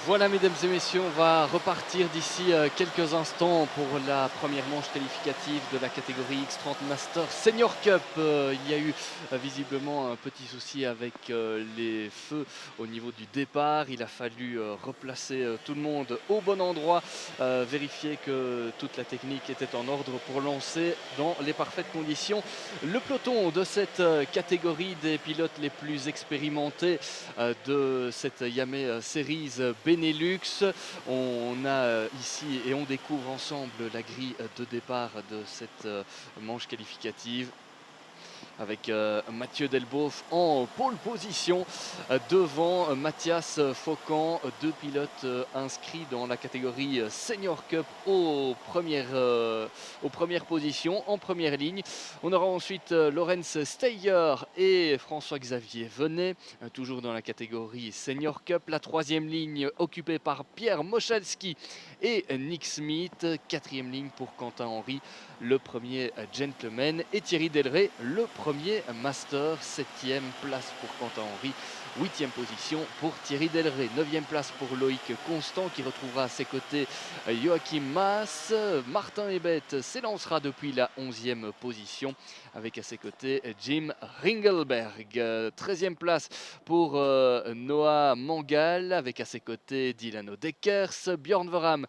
Voilà, mesdames et messieurs, on va repartir d'ici quelques instants pour la première manche qualificative de la catégorie X30 Master Senior Cup. Il y a eu visiblement un petit souci avec les feux au niveau du départ. Il a fallu replacer tout le monde au bon endroit, vérifier que toute la technique était en ordre pour lancer dans les parfaites conditions. Le peloton de cette catégorie des pilotes les plus expérimentés de cette Yamé Series Benelux. On a ici et on découvre ensemble la grille de départ de cette manche qualificative avec Mathieu Delboeuf en pole position devant Mathias Faucan, deux pilotes inscrits dans la catégorie Senior Cup aux premières positions, en première ligne. On aura ensuite Lorenz Steyer et François-Xavier Venet, toujours dans la catégorie Senior Cup. La troisième ligne occupée par Pierre Mochalski et Nick Smith. Quatrième ligne pour Quentin Henry, le premier gentleman, et Thierry Delray, le premier master. Septième place pour Quentin Henry, huitième position pour Thierry Delray, neuvième place pour Loïc Constant qui retrouvera à ses côtés Joachim Maas. Martin Hebet s'élancera depuis la 11e position avec à ses côtés Jim Ringelberg. 13e place pour Noah Mangal avec à ses côtés Dylan Deckers. Björn Veram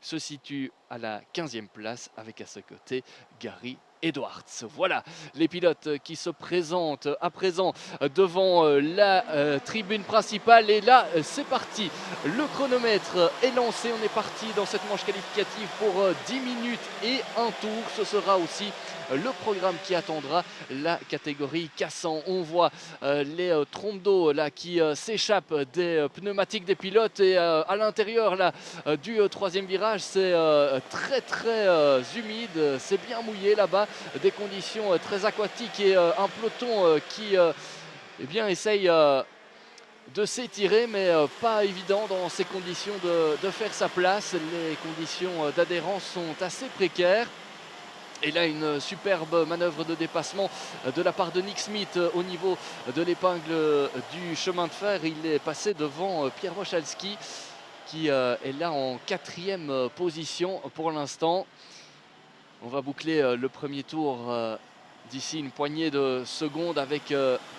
se situe à la 15e place avec à ses côtés Gary Edwards. Voilà les pilotes qui se présentent à présent devant la tribune principale. Et là, c'est parti. Le chronomètre est lancé. On est parti dans cette manche qualificative pour 10 minutes et un tour. Ce sera aussi le programme qui attendra la catégorie cassant. On voit les trompes d'eau là qui s'échappent des pneumatiques des pilotes. Et à l'intérieur là du troisième virage, c'est très humide. C'est bien mouillé là-bas. Des conditions très aquatiques et un peloton qui eh bien, essaye de s'étirer, mais pas évident dans ces conditions de faire sa place. Les conditions d'adhérence sont assez précaires. Et là, une superbe manœuvre de dépassement de la part de Nick Smith au niveau de l'épingle du chemin de fer. Il est passé devant Pierre Mochalski qui est là en quatrième position pour l'instant. On va boucler le premier tour d'ici une poignée de secondes avec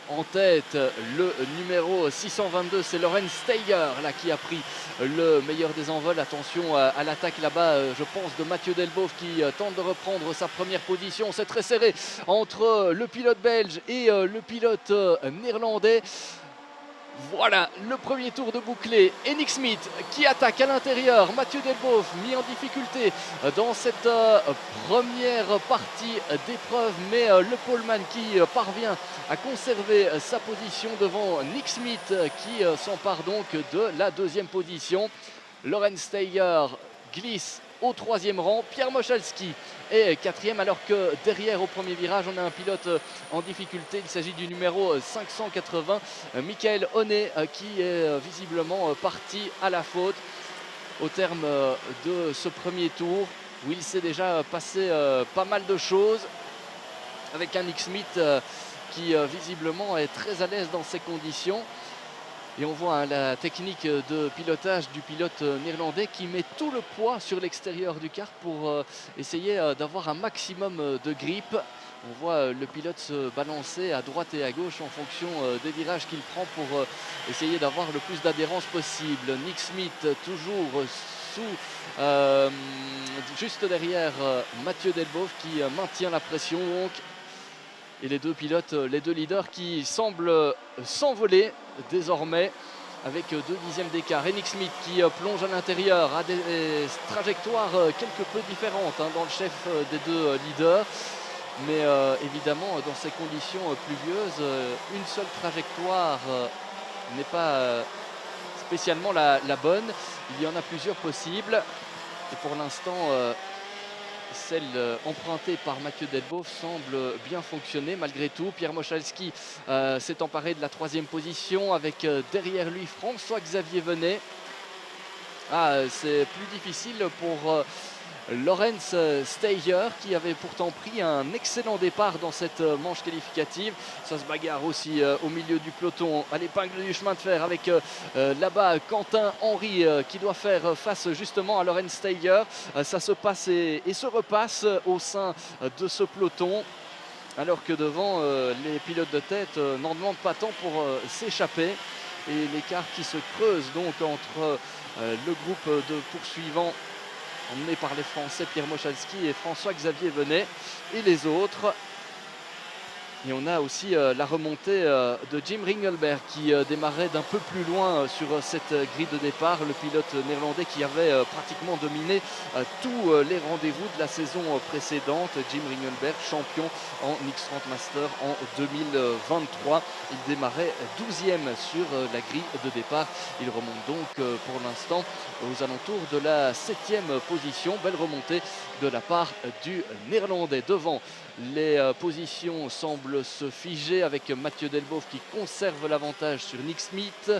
en tête le numéro 622, c'est Lorenz Steyer là qui a pris le meilleur des envols. Attention à l'attaque là-bas, je pense, de Mathieu Delboeuf qui tente de reprendre sa première position. C'est très serré entre le pilote belge et le pilote néerlandais. Voilà le premier tour de bouclé. Et Nick Smith qui attaque à l'intérieur. Mathieu Delboeuf mis en difficulté dans cette première partie d'épreuve. Mais le poleman qui parvient à conserver sa position devant Nick Smith qui s'empare donc de la deuxième position. Lorenz Steyer glisse au troisième rang. Pierre Mochalski est quatrième, alors que derrière au premier virage on a un pilote en difficulté. Il s'agit du numéro 580, Michael Honnet, qui est visiblement parti à la faute au terme de ce premier tour où il s'est déjà passé pas mal de choses avec un Nick Smith qui visiblement est très à l'aise dans ces conditions. Et on voit la technique de pilotage du pilote néerlandais qui met tout le poids sur l'extérieur du kart pour essayer d'avoir un maximum de grip. On voit le pilote se balancer à droite et à gauche en fonction des virages qu'il prend pour essayer d'avoir le plus d'adhérence possible. Nick Smith toujours juste derrière Mathieu Delboeuf qui maintient la pression donc. Et les deux pilotes, les deux leaders qui semblent s'envoler désormais avec 2 dixièmes d'écart. Et Nick Smith qui plonge à l'intérieur à des trajectoires quelque peu différentes dans le chef des deux leaders. Mais évidemment, dans ces conditions pluvieuses, une seule trajectoire n'est pas spécialement la bonne. Il y en a plusieurs possibles. Et pour l'instant, celle empruntée par Mathieu Delboeuf semble bien fonctionner malgré tout. Pierre Mochalski s'est emparé de la troisième position avec derrière lui François-Xavier Venet. C'est plus difficile pour Lorenz Steiger qui avait pourtant pris un excellent départ dans cette manche qualificative. Ça se bagarre aussi au milieu du peloton à l'épingle du chemin de fer avec là-bas Quentin Henry qui doit faire face justement à Lorenz Steiger. Ça se passe et se repasse au sein de ce peloton. Alors que devant, les pilotes de tête n'en demandent pas tant pour s'échapper. Et l'écart qui se creuse donc entre le groupe de poursuivants emmené par les Français Pierre Mochalski et François-Xavier Venet et les autres. Et on a aussi la remontée de Jim Ringelberg qui démarrait d'un peu plus loin sur cette grille de départ. Le pilote néerlandais qui avait pratiquement dominé tous les rendez-vous de la saison précédente. Jim Ringelberg, champion en X30 Master en 2023. Il démarrait 12e sur la grille de départ. Il remonte donc pour l'instant aux alentours de la 7e position. Belle remontée de la part du néerlandais. Devant, les positions semblent se figer avec Mathieu Delboeuf qui conserve l'avantage sur Nick Smith.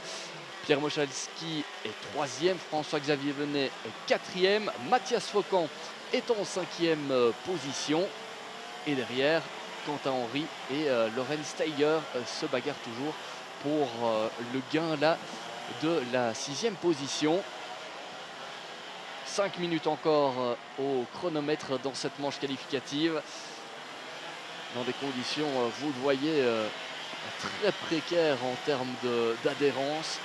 Pierre Mochalski est 3e, François-Xavier Venet est 4e, Mathias Faucan est en 5e position. Et derrière, Quentin Henry et Lorenz Steiger se bagarrent toujours pour le gain là de la 6e position. 5 minutes encore au chronomètre dans cette manche qualificative. Dans des conditions, vous le voyez, très précaires en termes d'adhérence,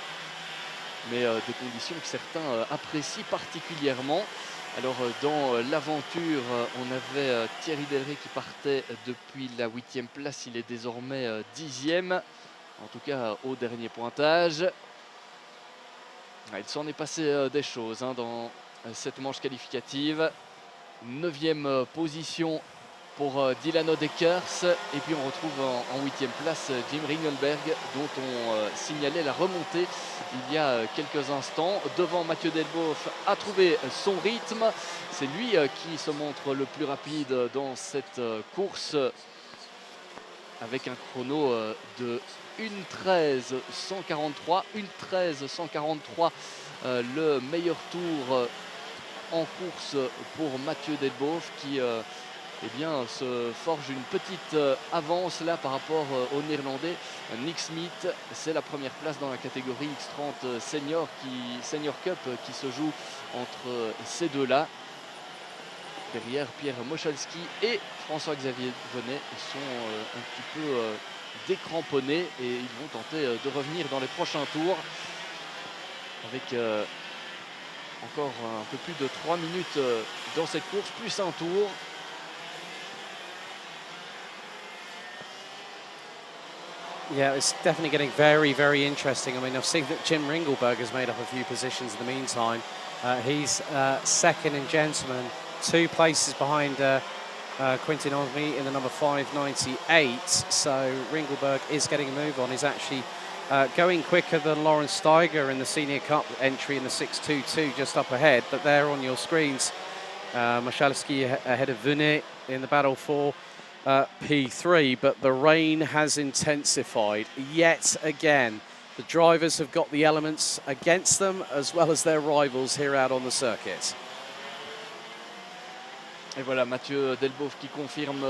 mais des conditions que certains apprécient particulièrement. Alors dans l'aventure, on avait Thierry Delray qui partait depuis la 8e place, il est désormais 10e, en tout cas au dernier pointage. Il s'en est passé des choses dans cette manche qualificative. 9e position pour Dylan Odekers, et puis on retrouve en 8e place Jim Ringelberg dont on signalait la remontée il y a quelques instants. Devant, Mathieu Delboeuf a trouvé son rythme, c'est lui qui se montre le plus rapide dans cette course avec un chrono de 1:13:143, 1:13:143, le meilleur tour en course pour Mathieu Delboeuf qui se forge une petite avance là par rapport au néerlandais Nick Smith. C'est la première place dans la catégorie X30 Senior Cup qui se joue entre ces deux-là. Derrière, Pierre Mochalski et François-Xavier Venet sont un petit peu décramponnés et ils vont tenter de revenir dans les prochains tours avec encore un peu plus de 3 minutes dans cette course, plus un tour. Yeah, it's definitely getting very, very interesting. I mean, I've seen that Jim Ringelberg has made up a few positions in the meantime. He's second in gentlemen, 2 places behind Quentin Henry in the number 598. So Ringelberg is getting a move on. He's actually going quicker than Lorenz Steiger in the Senior Cup entry in the 6:22 just up ahead. But there on your screens, Mochalski ahead of Venet in the battle for P3, but the rain has intensified yet again. The drivers have got the elements against them as well as their rivals here out on the circuit. Et voilà, Mathieu Delboeuf qui confirme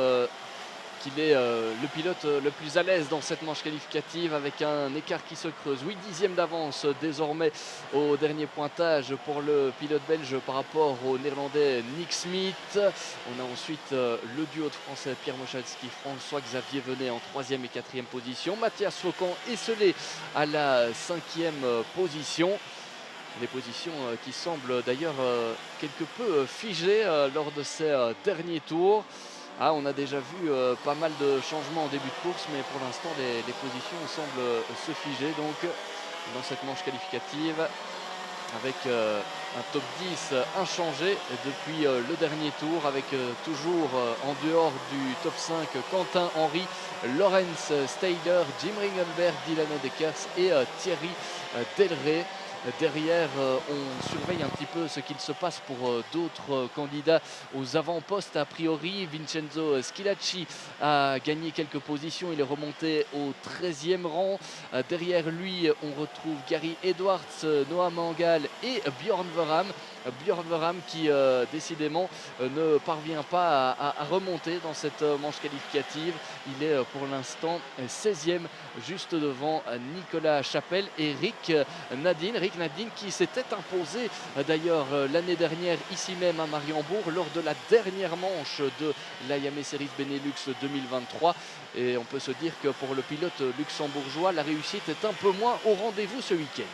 qu'il est le pilote le plus à l'aise dans cette manche qualificative avec un écart qui se creuse. 8 dixièmes d'avance désormais au dernier pointage pour le pilote belge par rapport au néerlandais Nick Smith. On a ensuite le duo de français Pierre Mochalski, François-Xavier Venet en 3e et 4e position. Mathias Faucan esselé à la 5e position. Des positions qui semblent d'ailleurs quelque peu figées lors de ces derniers tours. On a déjà vu pas mal de changements en début de course, mais pour l'instant les positions semblent se figer donc dans cette manche qualificative avec un top 10 inchangé depuis le dernier tour, avec toujours en dehors du top 5 Quentin Henry, Lorenz Steiger, Jim Ringelberg, Dylan Odekers et Thierry Delray. Derrière, on surveille un petit peu ce qu'il se passe pour d'autres candidats aux avant-postes. A priori, Vincenzo Schilacci a gagné quelques positions. Il est remonté au 13e rang. Derrière lui, on retrouve Gary Edwards, Noah Mangal et Bjorn Verham. Bjorn Verham qui décidément ne parvient pas à remonter dans cette manche qualificative. Il est pour l'instant 16e, juste devant Nicolas Chapelle et Rick Nadine. Rick Nadine qui s'était imposé d'ailleurs l'année dernière ici même à Mariembourg lors de la dernière manche de l'IAME Series Benelux 2023. Et on peut se dire que pour le pilote luxembourgeois, la réussite est un peu moins au rendez-vous ce week-end.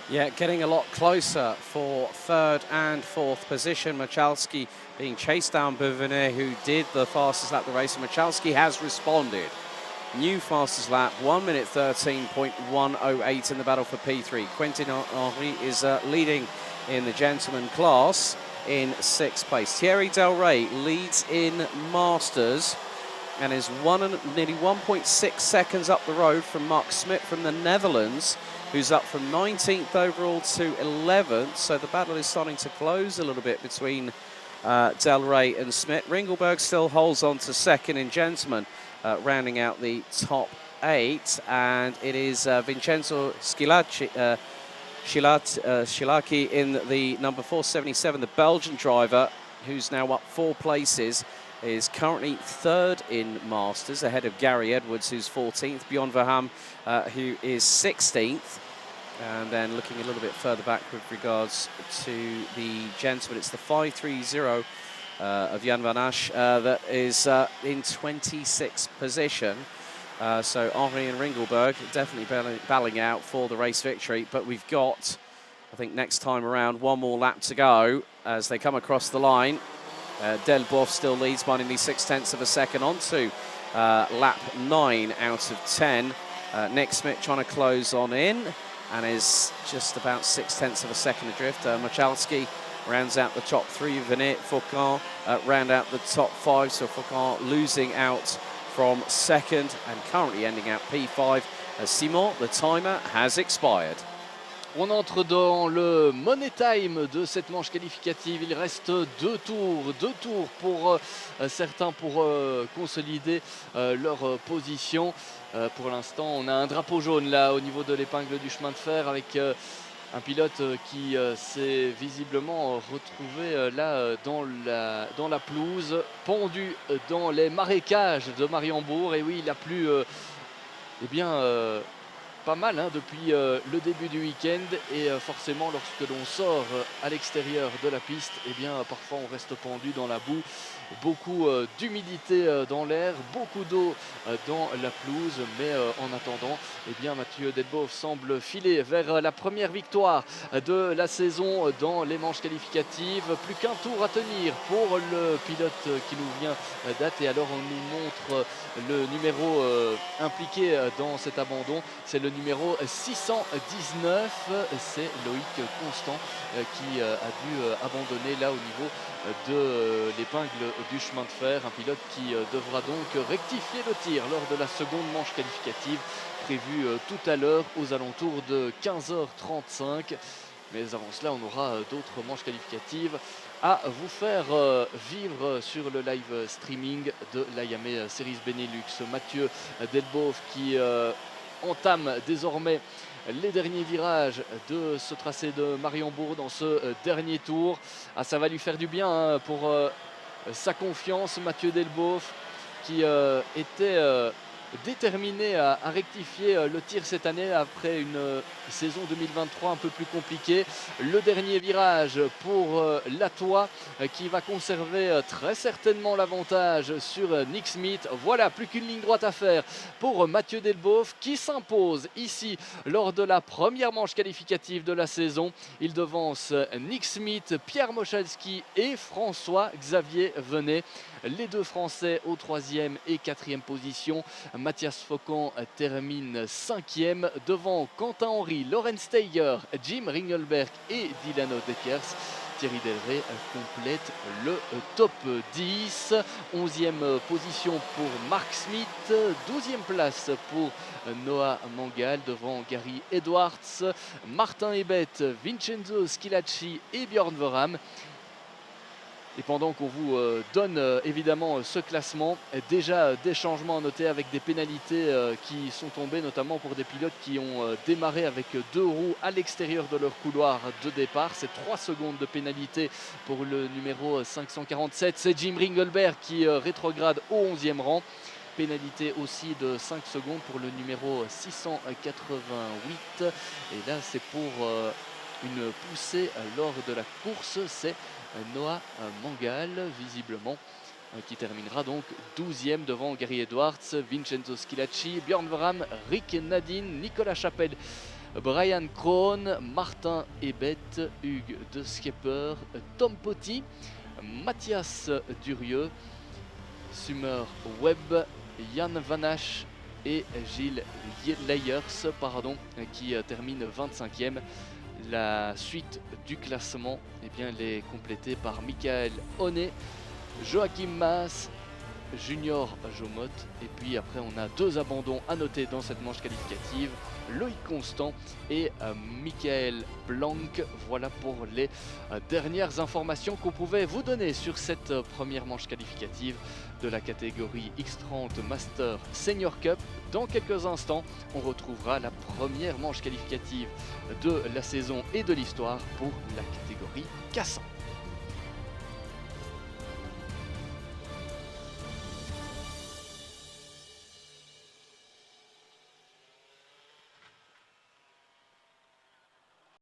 Yeah, getting a lot closer for third and fourth position. Michalski being chased down by Venet, who did the fastest lap of the race, and Michalski has responded. New fastest lap, 1 minute 13.108 in the battle for P3. Quentin Henry is leading in the gentleman class in 6th place. Thierry Del Rey leads in Masters and is nearly 1.6 seconds up the road from Mark Smit from the Netherlands, who's up from 19th overall to 11th. So the battle is starting to close a little bit between Del Rey and Smit. Ringelberg still holds on to second in gentlemen, rounding out the top 8. And it is Vincenzo Schilacci in the number 477, the Belgian driver, who's now up 4 places, is currently 3rd in Masters, ahead of Gary Edwards, who's 14th, Bjorn Verham, who is 16th. And then looking a little bit further back with regards to the gentleman, it's the 530 of Jan van Asch that is in 26th position. So Henry and Ringelberg definitely battling out for the race victory. But we've got, I think next time around, 1 more lap to go as they come across the line. Delboeuf still leads by nearly 0.6 of a second onto lap 9 out of 10. Nick Smith trying to close on in and is just about 0.6 of a second adrift. Michalski rounds out the top 3. Venet, Faucon round out the top 5. So Faucon losing out from second and currently ending out P5. Simon, the timer has expired. On entre dans le money time de cette manche qualificative. Il reste 2 tours pour certains pour consolider leur position. Pour l'instant, on a un drapeau jaune là au niveau de l'épingle du chemin de fer avec un pilote qui s'est visiblement retrouvé là dans la pelouse, pendu dans les marécages de Mariembourg. Et oui, il a plu eh bien pas mal depuis le début du week-end et forcément lorsque l'on sort à l'extérieur de la piste, eh bien parfois on reste pendu dans la boue. Beaucoup d'humidité dans l'air, beaucoup d'eau dans la pelouse, mais en attendant, eh bien Mathieu Delboeuf semble filer vers la première victoire de la saison dans les manches qualificatives. Plus qu'un tour à tenir pour le pilote qui nous vient d'Ath. Et alors on nous montre le numéro impliqué dans cet abandon, c'est le numéro 619, c'est Loïc Constant qui a dû abandonner là au niveau de l'épingle du chemin de fer. Un pilote qui devra donc rectifier le tir lors de la seconde manche qualificative prévue tout à l'heure aux alentours de 15h35. Mais avant cela, on aura d'autres manches qualificatives à vous faire vivre sur le live streaming de l'IAME Series Benelux. Mathieu Delboeuf qui entame désormais les derniers virages de ce tracé de Mariembourg dans ce dernier tour. Ah, ça va lui faire du bien pour sa confiance, Mathieu Delboeuf qui était déterminé à rectifier le tir cette année après une saison 2023 un peu plus compliquée. Le dernier virage pour Latois qui va conserver très certainement l'avantage sur Nick Smith. Voilà, plus qu'une ligne droite à faire pour Mathieu Delboeuf qui s'impose ici lors de la première manche qualificative de la saison. Il devance Nick Smith, Pierre Mochalski et François-Xavier Venet. Les deux Français aux 3e et 4e position. Mathias Faucon termine 5e devant Quentin Henry, Lorenz Steiger, Jim Ringelberg et Dylan Deckers. Thierry Delray complète le top 10. 11e position pour Mark Smith, 12e place pour Noah Mangal devant Gary Edwards, Martin Ebet, Vincenzo Schilacci et Björn Veram. Et pendant qu'on vous donne évidemment ce classement, déjà des changements à noter avec des pénalités qui sont tombées, notamment pour des pilotes qui ont démarré avec 2 roues à l'extérieur de leur couloir de départ. C'est 3 secondes de pénalité pour le numéro 547. C'est Jim Ringelberg qui rétrograde au 11e rang. Pénalité aussi de 5 secondes pour le numéro 688. Et là, c'est pour une poussée lors de la course. C'est Noah Mangal, visiblement, qui terminera donc 12e devant Gary Edwards, Vincenzo Schilacci, Björn Veram, Rick Nadine, Nicolas Chapelle, Brian Krohn, Martin Ebet, Hugues De Schepper, Tom Potty, Mathias Durieux, Summer Webb, Jan Vanache et Gilles Leyers, qui termine 25e. La suite du classement, eh bien, elle est complétée par Michael Honnet, Joachim Maas, Junior Jomot. Et puis après, on a 2 abandons à noter dans cette manche qualificative. Loïc Constant et Michael Blanc. Voilà pour les dernières informations qu'on pouvait vous donner sur cette première manche qualificative de la catégorie X30 Master Senior Cup. Dans quelques instants, on retrouvera la première manche qualificative de la saison et de l'histoire pour la catégorie K100.